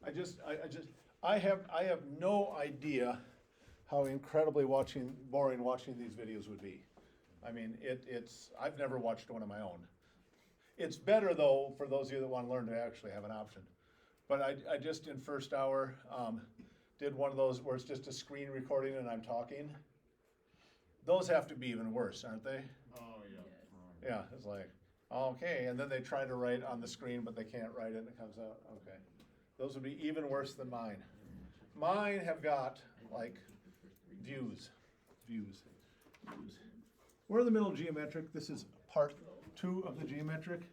I have no idea how incredibly boring watching these videos would be. I mean, I've never watched one of my own. It's better though, for those of you that wanna learn to actually have an option. But I just in first hour, did one of those where it's just a screen recording and I'm talking. Those have to be even worse, aren't they? Oh, yeah. Yeah, it's like, okay, and then they try to write on the screen, but they can't write it and it comes out, okay. Those would be even worse than mine. Mine have got like views. We're in the middle of geometric. This is part 2 of the geometric.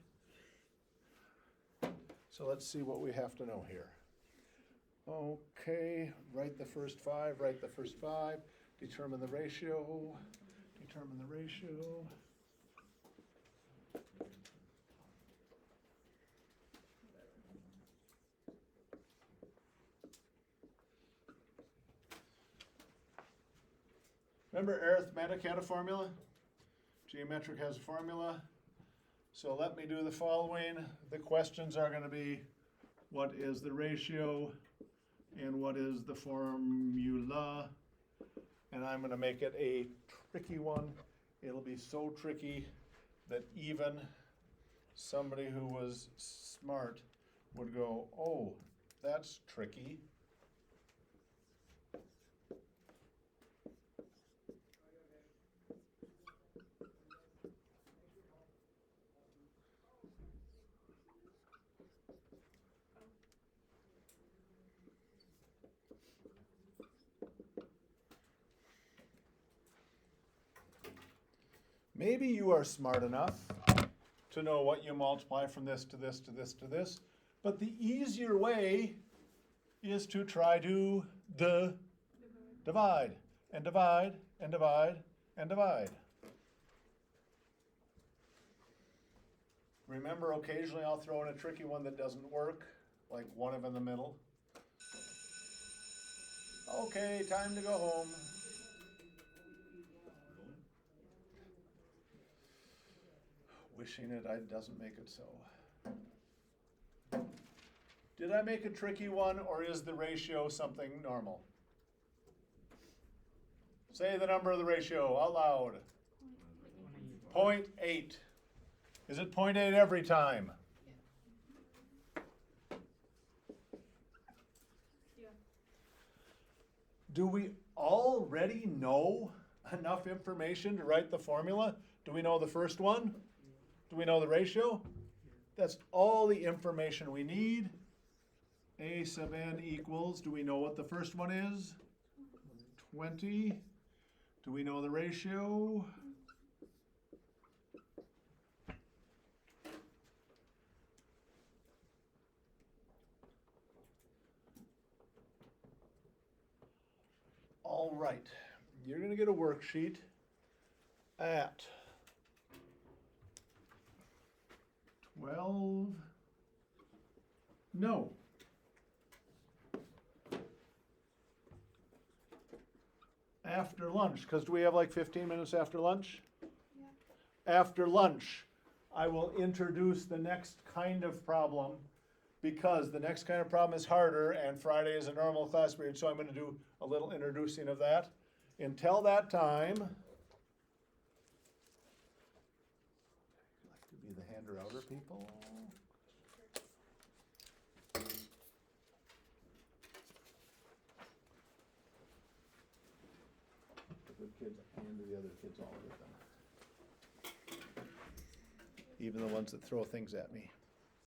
So let's see what we have to know here. Okay, write the first 5, determine the ratio. Remember arithmetic had a formula? Geometric has a formula. So let me do the following. The questions are going to be, what is the ratio and what is the formula? And I'm going to make it a tricky one. It'll be so tricky that even somebody who was smart would go, oh, that's tricky. Maybe you are smart enough to know what you multiply from this to this to this to this, but the easier way is to try to divide and divide and divide and divide. Remember, occasionally I'll throw in a tricky one that doesn't work, like 1 in the middle. Okay, time to go home. Wishing it doesn't make it so. Did I make a tricky one, or is the ratio something normal? Say the number of the ratio out loud. 0.8. Is it 0.8 every time? Yeah. Do we already know enough information to write the formula? Do we know the first one? Do we know the ratio? That's all the information we need. A sub n equals, do we know what the first one is? 20. Do we know the ratio? All right, you're going to get a worksheet at 12, no. After lunch, because do we have like 15 minutes after lunch? Yeah. After lunch, I will introduce the next kind of problem, because the next kind of problem is harder and Friday is a normal class period, so I'm going to do a little introducing of that. Until that time, like to be the hander-outer people. The good kids and the other kids all get them. Even the ones that throw things at me.